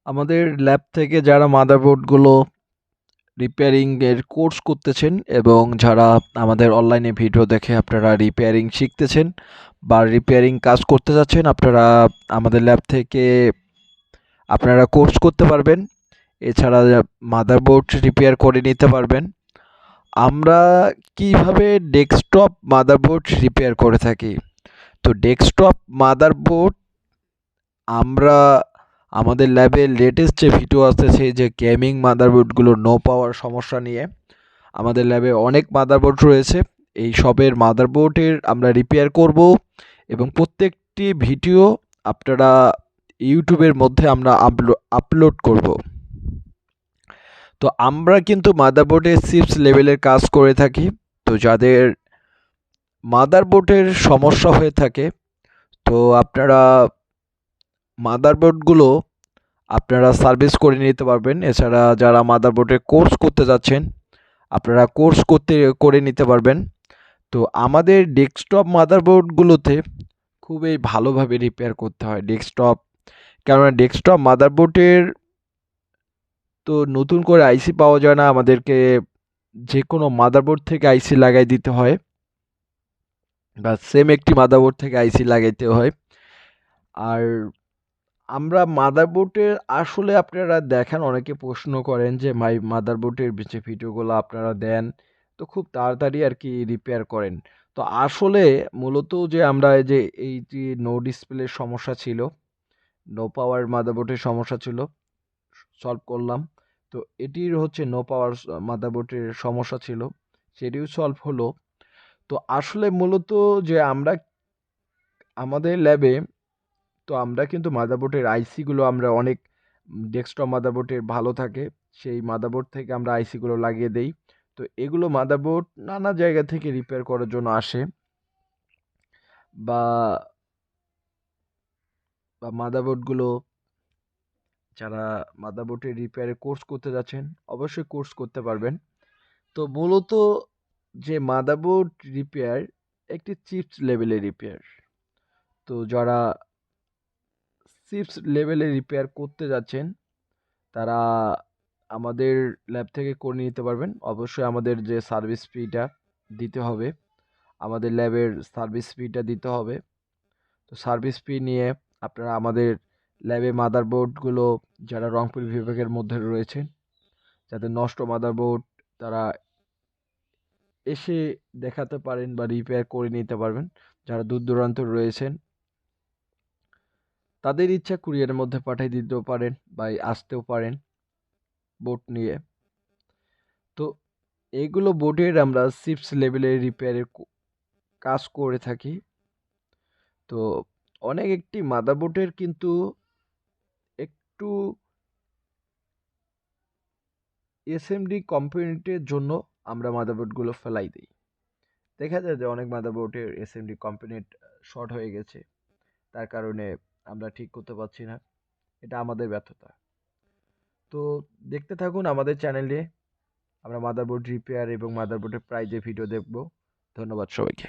আমাদের ল্যাব থেকে যারা মাদারবোর্ডগুলো রিপেয়ারিং এর কোর্স করতেছেন এবং যারা আমাদের অনলাইনে ভিডিও দেখে আপনারা রিপেয়ারিং শিখতেছেন বা রিপেয়ারিং কাজ করতে যাচ্ছেন, আপনারা আমাদের ল্যাব থেকে আপনারা কোর্স করতে পারবেন। এছাড়া মাদারবোর্ড রিপেয়ার করে নিতে পারবেন। আমরা কিভাবে ডেস্কটপ মাদারবোর্ড রিপেয়ার করে থাকি? তো ডেস্কটপ মাদারবোর্ড আমরা আমাদের ল্যাবে লেটেস্ট যে ভিডিও আসতেছে যে গেমিং মাদারবোর্ডগুলো নো পাওয়ার সমস্যা নিয়ে, আমাদের ল্যাবে অনেক মাদারবোর্ড রয়েছে। এই সবের মাদারবোর্ডের আমরা রিপেয়ার করব এবং প্রত্যেকটি ভিডিও আপনারা ইউটিউবের মধ্যে আমরা আপলোড করব। তো আমরা কিন্তু মাদারবোর্ডের চিপস লেভেলের কাজ করে থাকি। তো যাদের মাদারবোর্ডের সমস্যা হয়ে থাকে, তো আপনারা মাদারবোর্ডগুলো আপনারা সার্ভিস করে নিতে পারবেন। এছাড়া যারা মাদারবোর্ডের কোর্স করতে যাচ্ছেন, আপনারা কোর্স করে নিতে পারবেন। তো আমাদের ডেস্কটপ মাদারবোর্ডগুলোতে খুবই ভালোভাবে রিপেয়ার করতে হয় ডেস্কটপ, কেননা ডেস্কটপ মাদারবোর্ডের তো নতুন করে আইসি পাওয়া যায় না, আমাদেরকে যে কোনো মাদারবোর্ড থেকে আইসি লাগাই দিতে হয় বা সেম একটি মাদারবোর্ড থেকে আইসি লাগাইতে হয়। আর আমরা মাদারবোর্ডের আসলে আপনারা দেখেন, অনেকে প্রশ্ন করেন যে মাদারবোর্ডের যে ভিডিওগুলো আপনারা দেন তো খুব তাড়াতাড়ি আর কি রিপেয়ার করেন। তো আসলে মূলত যে আমরা এই যে নো ডিসপ্লের সমস্যা ছিল, নো পাওয়ার মাদারবোর্ডের সমস্যা ছিল, সলভ করলাম। তো এটির হচ্ছে নো পাওয়ার মাদারবোর্ডের সমস্যা ছিল, সেটিও সলভ হলো। তো আসলে মূলত যে আমরা আমাদের ল্যাবে তো আমরা কিন্তু মাদারবোর্ডের আইসিগুলো আমরা অনেক ডেস্কটপ মাদারবোর্ডের ভালো থাকে, সেই মাদারবোর্ড থেকে আমরা আইসিগুলো লাগিয়ে দেই। তো এগুলো মাদারবোর্ড নানা জায়গা থেকে রিপেয়ার করার জন্য আসে, বা বা মাদারবোর্ডগুলো যারা মাদারবোর্ডের রিপেয়ারের কোর্স করতে যাচ্ছেন অবশ্যই কোর্স করতে পারবেন। তো মূলত যে মাদারবোর্ড রিপেয়ার একটি চিপস লেভেলের রিপেয়ার। তো যারা চিপস লেভেলে রিপেয়ার করতে যাচ্ছেন তারা আমাদের ল্যাব থেকে করে নিতে পারবেন। অবশ্যই আমাদের যে সার্ভিস ফিটা দিতে হবে, আমাদের ল্যাবের সার্ভিস ফিটা দিতে হবে। তো সার্ভিস ফি নিয়ে আপনারা আমাদের ল্যাবে মাদারবোর্ডগুলো যারা রংপুর বিভাগের মধ্যে রয়েছেন, যাদের নষ্ট মাদারবোর্ড, তারা এসে দেখাতে পারেন বা রিপেয়ার করে নিতে পারবেন। যারা দূর দূরান্ত রয়েছেন তাদের ইচ্ছা কুরিয়ারের মধ্যে পাঠিয়ে দিতেও পারেন বা আসতেও পারেন বোর্ড নিয়ে। তো এইগুলো বোর্ডের আমরা চিপস লেভেলের রিপেয়ারের কাজ করে থাকি। তো অনেক একটি মাদারবোর্ডের কিন্তু একটু এসএমডি কম্পোনেন্টের জন্য আমরা মাদারবোর্ডগুলো ফেলাই দিই। দেখা যায় যে অনেক মাদারবোর্ডের এসএমডি কম্পোনেন্ট শর্ট হয়ে গেছে, তার কারণে আমরা ঠিক করতে পারছি না। এটা আমাদের ব্যর্থতা। তো দেখতে থাকুন আমাদের চ্যানেলে, আমরা মাদারবোর্ড রিপেয়ার এবং মাদারবোর্ডের প্রাইজে ভিডিও দেখব। ধন্যবাদ সবাইকে।